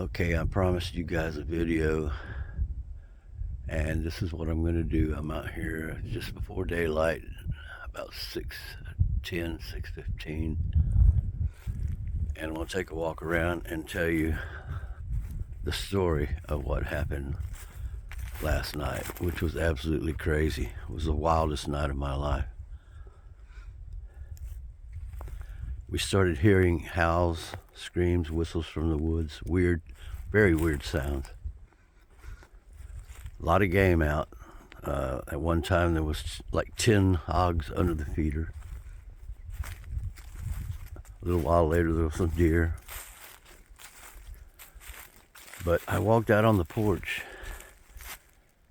Okay, I promised you guys a video, and this is what I'm going to do. I'm out here just before daylight, about 6:10, 6:15, and I'm going to take a walk around and tell you the story of what happened last night, which was absolutely crazy. It was the wildest night of my life. We started hearing howls, screams, whistles from the woods, weird, very weird sounds. A lot of game out. At one time, there was like 10 hogs under the feeder. A little while later, there was some deer. But I walked out on the porch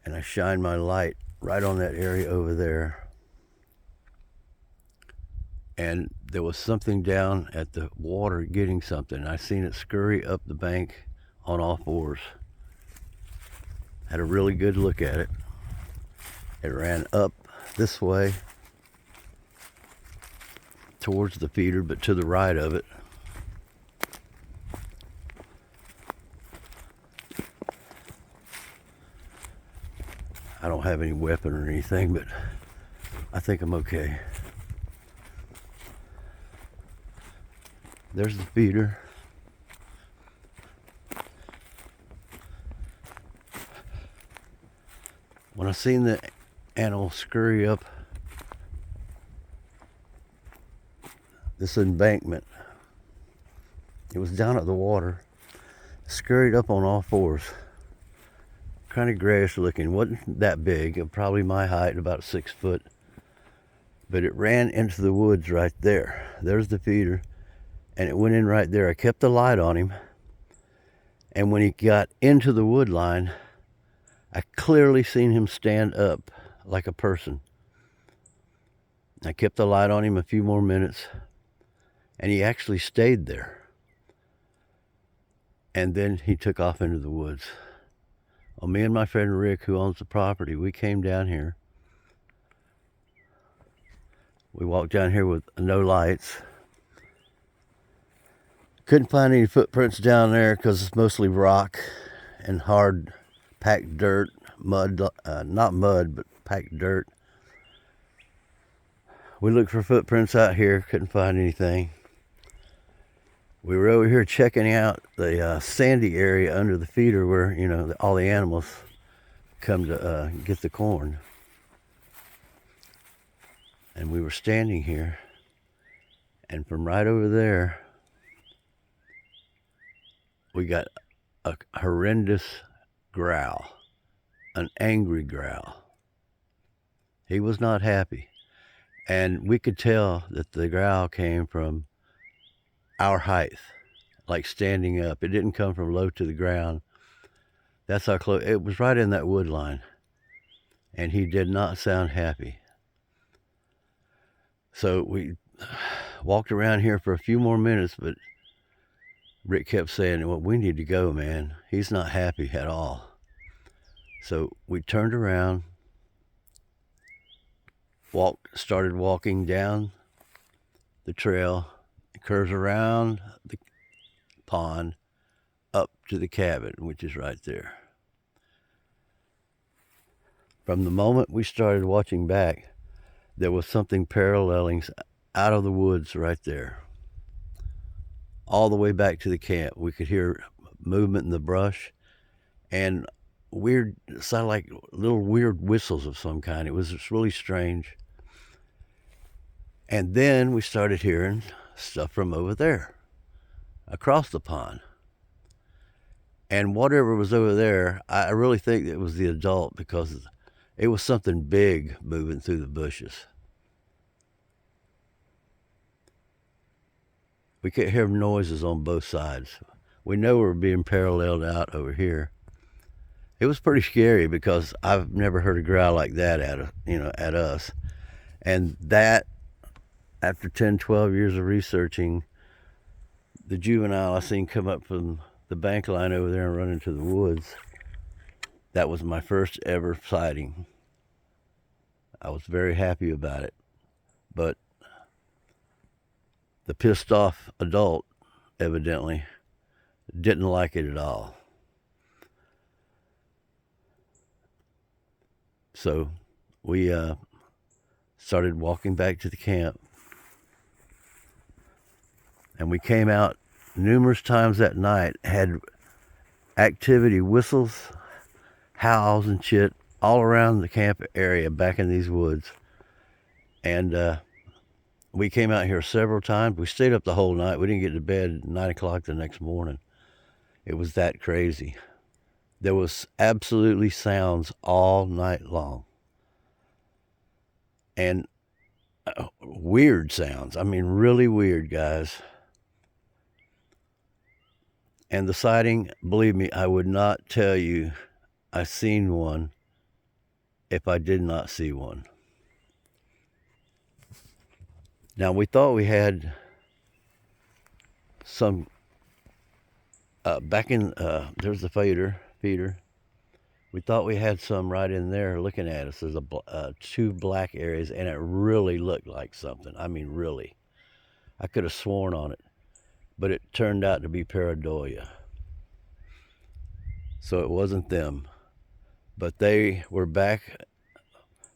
and I shined my light right on that area over there. And there was something down at the water getting something. I seen it scurry up the bank on all fours. Had a really good look at it. It ran up this way towards the feeder, but to the right of it. I don't have any weapon or anything, but I think I'm okay. There's the feeder. When I seen the animal scurry up this embankment, it was down at the water, scurried up on all fours. Kind of grayish looking, wasn't that big, probably my height, about 6 foot. But it ran into the woods right there. There's the feeder, and it went in right there. I kept the light on him, and when he got into the wood line, I clearly seen him stand up like a person. I kept the light on him a few more minutes, and he actually stayed there. And then he took off into the woods. Well, me and my friend Rick, who owns the property, we came down here. We walked down here with no lights. Couldn't find any footprints down there because it's mostly rock and hard packed dirt, mud, not mud, but packed dirt. We looked for footprints out here, couldn't find anything. We were over here checking out the sandy area under the feeder where, all the animals come to get the corn. And we were standing here, and from right over there, we got a horrendous growl, an angry growl. He was not happy. And we could tell that the growl came from our height, like standing up. It didn't come from low to the ground. That's how close. It was right in that wood line. And he did not sound happy. So we walked around here for a few more minutes, but Rick kept saying, well, we need to go, man. He's not happy at all. So we turned around, started walking down the trail. It curves around the pond up to the cabin, which is right there. From the moment we started watching back, there was something paralleling out of the woods right there. All the way back to the camp, we could hear movement in the brush and weird, sounded like little weird whistles of some kind. It was just really strange. And then we started hearing stuff from over there, across the pond. And whatever was over there, I really think it was the adult because it was something big moving through the bushes. We could hear noises on both sides. We know we're being paralleled out over here. It was pretty scary because I've never heard a growl like that at us. And that, after 10, 12 years of researching, the juvenile I seen come up from the bank line over there and run into the woods, that was my first ever sighting. I was very happy about it. But the pissed off adult evidently didn't like it at all. So we started walking back to the camp, and we came out numerous times that night, had activity, whistles, howls and shit all around the camp area back in these woods. And we came out here several times. We stayed up the whole night. We didn't get to bed at 9 o'clock the next morning. It was that crazy. There was absolutely sounds all night long. And weird sounds. I mean, really weird, guys. And the sighting, believe me, I would not tell you I seen one if I did not see one. Now, we thought we had some, back in, there's the feeder. We thought we had some right in there looking at us. There's two black areas, and it really looked like something. I mean, really. I could have sworn on it, but it turned out to be pareidolia. So it wasn't them, but they were back.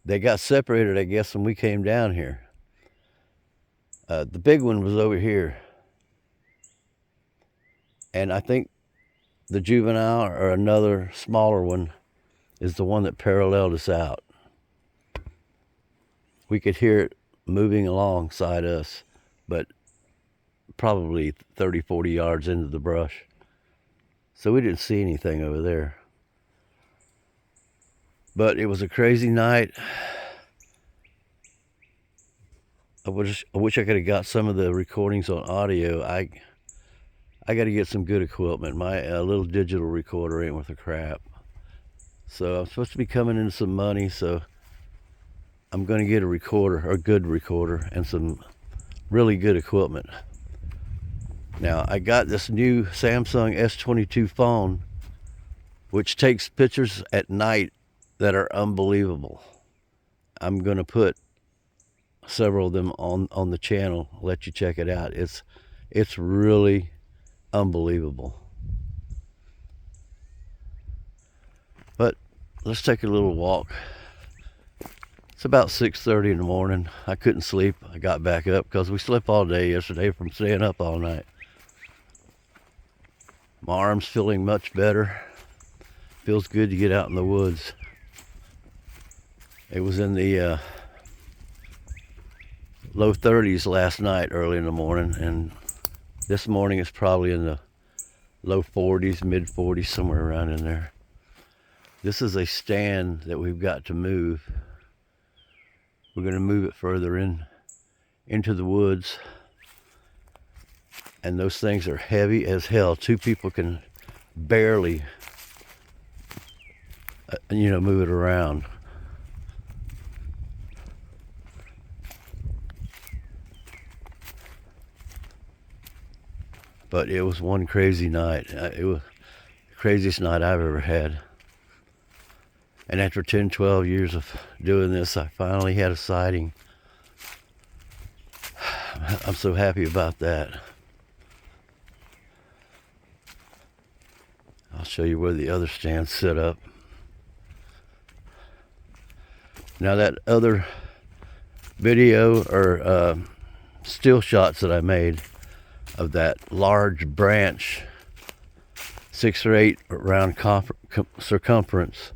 They got separated, I guess, when we came down here. The big one was over here, and I think the juvenile or another smaller one is the one that paralleled us out. We could hear it moving alongside us, but probably 30, 40 yards into the brush. So we didn't see anything over there. But it was a crazy night. I wish I could have got some of the recordings on audio. I got to get some good equipment. My little digital recorder ain't worth a crap. So I'm supposed to be coming into some money, so I'm going to get a recorder, a good recorder, and some really good equipment. Now, I got this new Samsung S22 phone, which takes pictures at night that are unbelievable. I'm going to put several of them on the channel, let you check it out. It's really unbelievable. But let's take a little walk. It's about 6:30 in the morning. I couldn't sleep. I got back up because we slept all day yesterday from staying up all night. My arm's feeling much better. Feels good to get out in the woods. It was in the low 30s last night, early in the morning, and this morning it's probably in the low 40s, mid 40s, somewhere around in there. This is a stand that we've got to move. We're going to move it further into the woods, and those things are heavy as hell. Two people can barely move it around. But it was one crazy night. It was the craziest night I've ever had. And after 10, 12 years of doing this, I finally had a sighting. I'm so happy about that. I'll show you where the other stand's set up. Now that other video or still shots that I made of that large branch, 6 or 8 round circumference,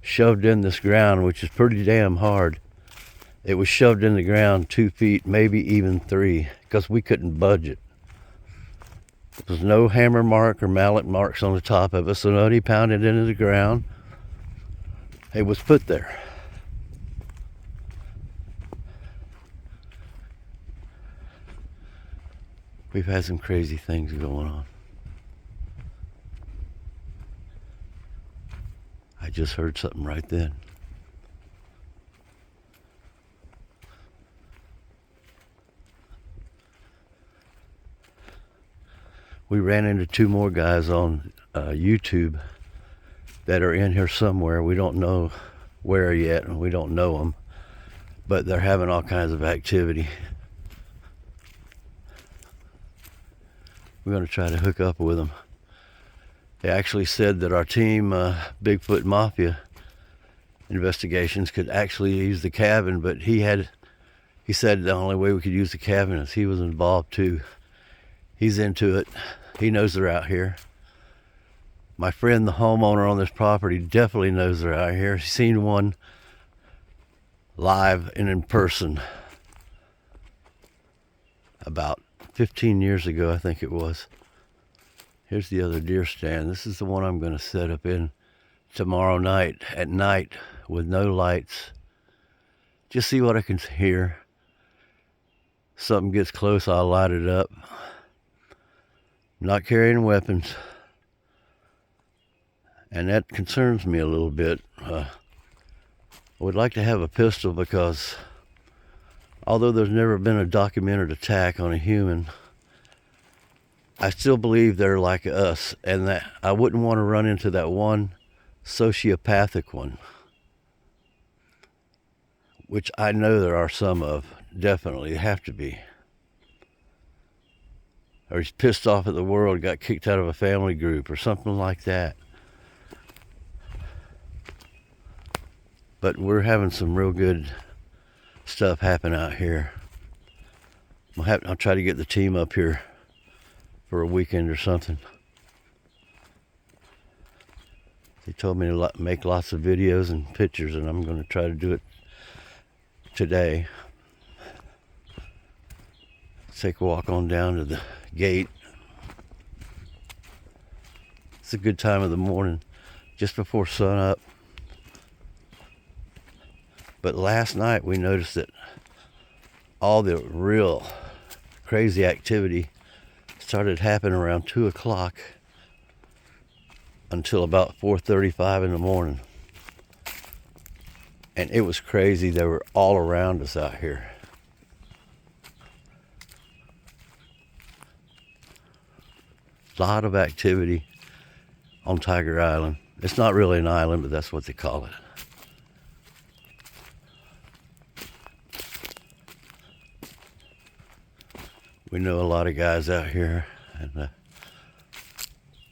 shoved in this ground, which is pretty damn hard. It was shoved in the ground 2 feet, maybe even 3, because we couldn't budge it. There was no hammer mark or mallet marks on the top of it, so nobody pounded into the ground. It was put there. We've had some crazy things going on. I just heard something right then. We ran into 2 more guys on YouTube that are in here somewhere. We don't know where yet, and we don't know them, but they're having all kinds of activity. We're going to try to hook up with them. They actually said that our team, Bigfoot Mafia Investigations, could actually use the cabin, but he said the only way we could use the cabin is he was involved too. He's into it. He knows they're out here. My friend, the homeowner on this property, definitely knows they're out here. He's seen one live and in person about 15 years ago, I think it was. Here's the other deer stand. This is the one I'm going to set up in tomorrow night, at night, with no lights. Just see what I can hear. Something gets close, I'll light it up. Not carrying weapons. And that concerns me a little bit. I would like to have a pistol because although there's never been a documented attack on a human, I still believe they're like us, and that I wouldn't want to run into that one sociopathic one, which I know there are some of. Definitely have to be. Or he's pissed off at the world, got kicked out of a family group or something like that. But we're having some real good stuff happen out here. I'll try to get the team up here for a weekend or something. They told me to make lots of videos and pictures, and I'm going to try to do it today. Take a walk on down to the gate. It's a good time of the morning, just before sun up. But last night we noticed that all the real crazy activity started happening around 2 o'clock until about 4:35 in the morning. And it was crazy. They were all around us out here. A lot of activity on Tiger Island. It's not really an island, but that's what they call it. We know a lot of guys out here, and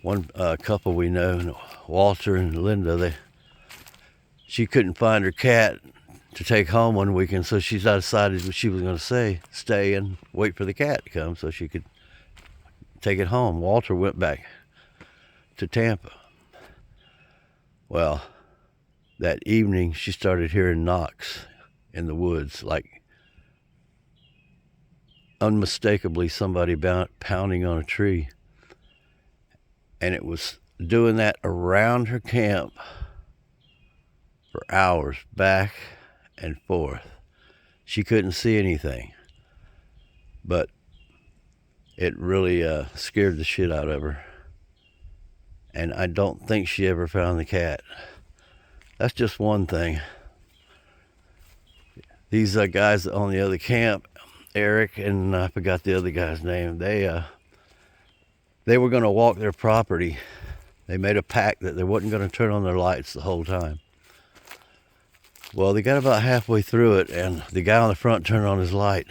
one couple we know, Walter and Linda, she couldn't find her cat to take home one weekend, so she decided she was going to stay and wait for the cat to come so she could take it home. Walter went back to Tampa. Well, that evening she started hearing knocks in the woods, like unmistakably somebody pounding on a tree. And it was doing that around her camp for hours, back and forth. She couldn't see anything, but it really scared the shit out of her. And I don't think she ever found the cat. That's just one thing. These guys on the other camp, Eric and I forgot the other guy's name, they were going to walk their property. They made a pact that they wasn't going to turn on their lights the whole time. Well, they got about halfway through it, and the guy on the front turned on his light.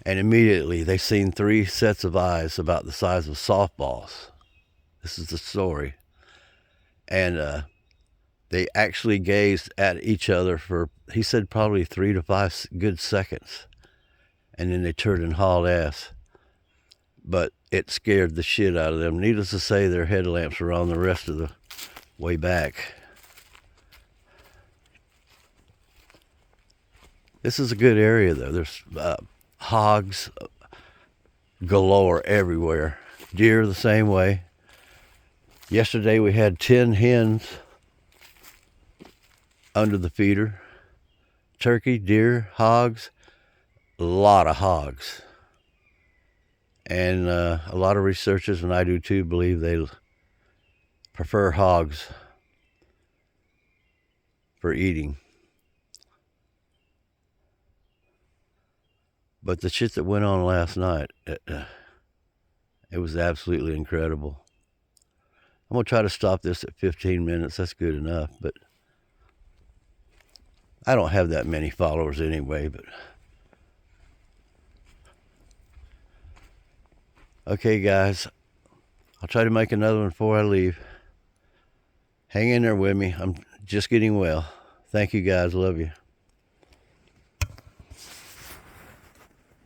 And immediately they seen 3 sets of eyes about the size of softballs. This is the story. And they actually gazed at each other for, he said, probably 3 to 5 good seconds. And then they turned and hauled ass. But it scared the shit out of them. Needless to say, their headlamps were on the rest of the way back. This is a good area, though. There's hogs galore everywhere. Deer the same way. Yesterday we had 10 hens under the feeder. Turkey, deer, hogs, a lot of hogs. And a lot of researchers, and I do too, believe they prefer hogs for eating. But the shit that went on last night, it was absolutely incredible. I'm going to try to stop this at 15 minutes. That's good enough. But I don't have that many followers anyway. But okay, guys. I'll try to make another one before I leave. Hang in there with me. I'm just getting well. Thank you guys. Love you.